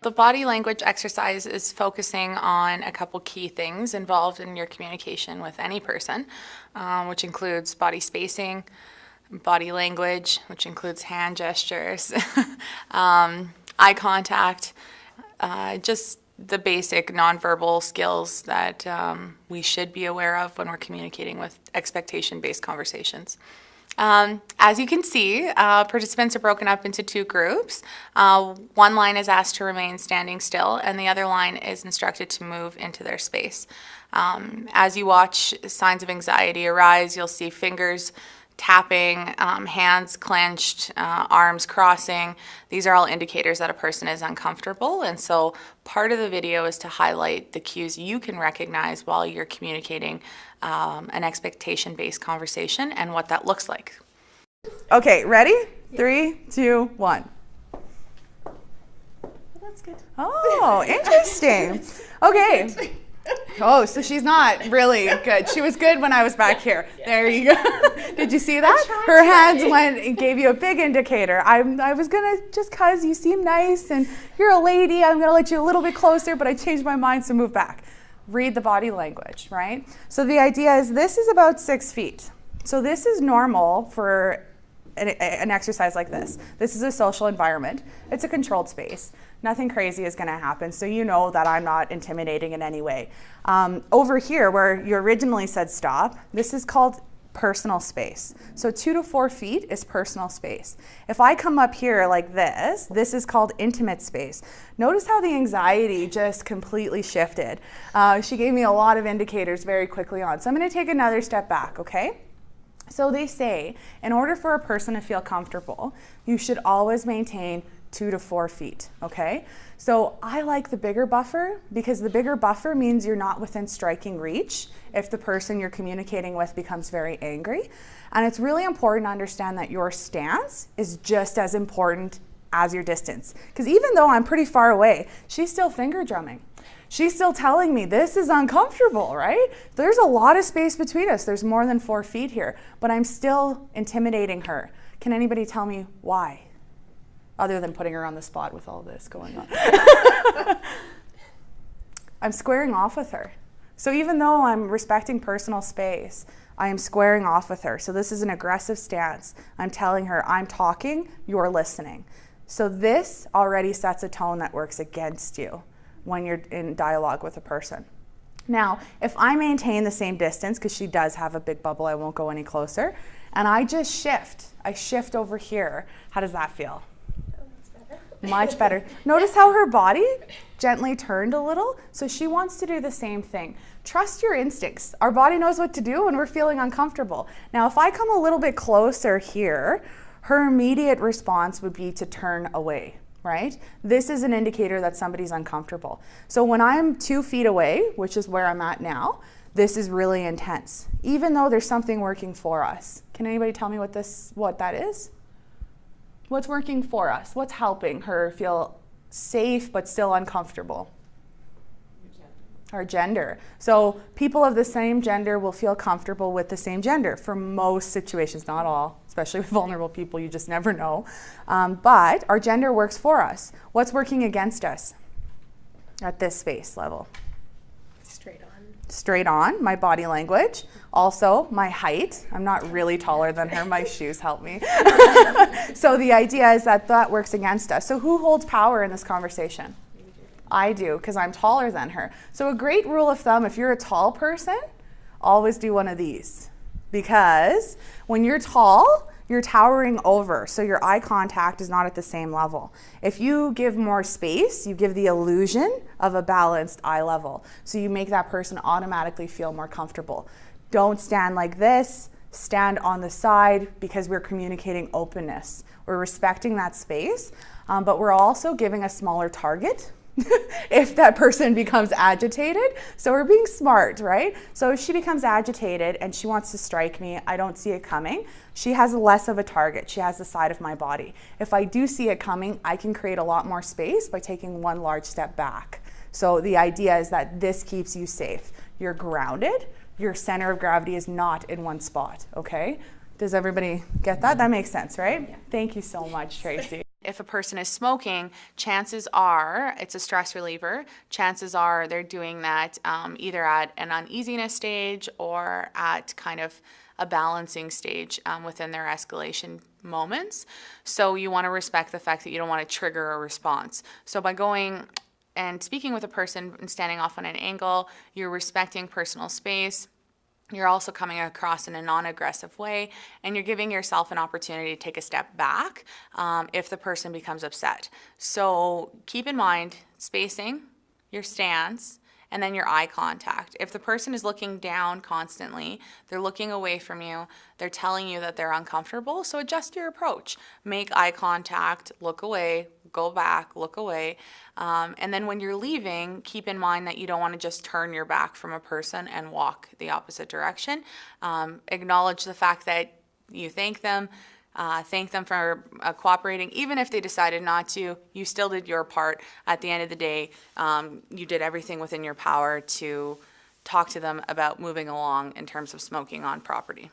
The body language exercise is focusing on a couple key things involved in your communication with any person, which includes body spacing, body language, which includes hand gestures, eye contact, just the basic nonverbal skills that we should be aware of when we're communicating with expectation-based conversations. As you can see, participants are broken up into two groups. One line is asked to remain standing still, and the other line is instructed to move into their space. As you watch signs of anxiety arise, you'll see fingers tapping, hands clenched, arms crossing. These are all indicators that a person is uncomfortable, and so part of the video is to highlight the cues you can recognize while you're communicating an expectation-based conversation and what that looks like. Okay, ready? 3, 2, 1. That's good. Oh, interesting. Okay. Oh, so she's not really good. She was good when I was back here. Yeah. There you go. Did you see that? Her hands went and gave you a big indicator. I was going to, just because you seem nice and you're a lady, I'm going to let you a little bit closer, but I changed my mind, so move back. Read the body language, right? So the idea is this is about 6 feet. So this is normal for an exercise like this. This is a social environment. It's a controlled space. Nothing crazy is going to happen, so you know that I'm not intimidating in any way. Over here, where you originally said stop, this is called personal space. So 2 to 4 feet is personal space. If I come up here like this is called intimate space. Notice how the anxiety just completely shifted. She gave me a lot of indicators very quickly on. So I'm going to take another step back, okay? So they say, in order for a person to feel comfortable, you should always maintain 2 to 4 feet, okay? So I like the bigger buffer because the bigger buffer means you're not within striking reach if the person you're communicating with becomes very angry. And it's really important to understand that your stance is just as important as your distance. Because even though I'm pretty far away, she's still finger drumming. She's still telling me this is uncomfortable, right? There's a lot of space between us. There's more than 4 feet here, but I'm still intimidating her. Can anybody tell me why? Other than putting her on the spot with all this going on. I'm squaring off with her. So even though I'm respecting personal space, I am squaring off with her. So this is an aggressive stance. I'm telling her, I'm talking, you're listening. So this already sets a tone that works against you when you're in dialogue with a person. Now, if I maintain the same distance, because she does have a big bubble, I won't go any closer, and I just shift. I shift over here. How does that feel? Much better. Notice how her body gently turned a little. So she wants to do the same thing. Trust your instincts. Our body knows what to do when we're feeling uncomfortable. Now, if I come a little bit closer here, her immediate response would be to turn away, right? This is an indicator that somebody's uncomfortable. So when I'm 2 feet away, which is where I'm at now, this is really intense, even though there's something working for us. Can anybody tell me what that is? What's working for us? What's helping her feel safe but still uncomfortable? Our gender. So people of the same gender will feel comfortable with the same gender for most situations, not all, especially with vulnerable people, you just never know. But our gender works for us. What's working against us at this space level? Straight on. Straight on, my body language. Also, my height. I'm not really taller than her. My shoes help me. So the idea is that works against us. So who holds power in this conversation? I do, because I'm taller than her. So a great rule of thumb, if you're a tall person, always do one of these. Because when you're tall, you're towering over, so your eye contact is not at the same level. If you give more space, you give the illusion of a balanced eye level. So you make that person automatically feel more comfortable. Don't stand like this, stand on the side, because we're communicating openness. We're respecting that space, but we're also giving a smaller target if that person becomes agitated. So we're being smart, right? So if she becomes agitated and she wants to strike me, I don't see it coming. She has less of a target. She has the side of my body. If I do see it coming, I can create a lot more space by taking one large step back. So the idea is that this keeps you safe. You're grounded. Your center of gravity is not in one spot, okay? Does everybody get that? That makes sense, right? Yeah. Thank you so much, Tracy. if a person is smoking, chances are it's a stress reliever. Chances are they're doing that either at an uneasiness stage or at kind of a balancing stage within their escalation moments. So you want to respect the fact that you don't want to trigger a response. So by going and speaking with a person and standing off on an angle, you're respecting personal space. You're also coming across in a non-aggressive way, and you're giving yourself an opportunity to take a step back if the person becomes upset. So keep in mind spacing, your stance, and then your eye contact. If the person is looking down constantly, they're looking away from you, they're telling you that they're uncomfortable, so adjust your approach. Make eye contact, look away, go back, look away. And then when you're leaving, keep in mind that you don't want to just turn your back from a person and walk the opposite direction. Acknowledge the fact that you thank them for cooperating. Even if they decided not to, you still did your part. At the end of the day, you did everything within your power to talk to them about moving along in terms of smoking on property.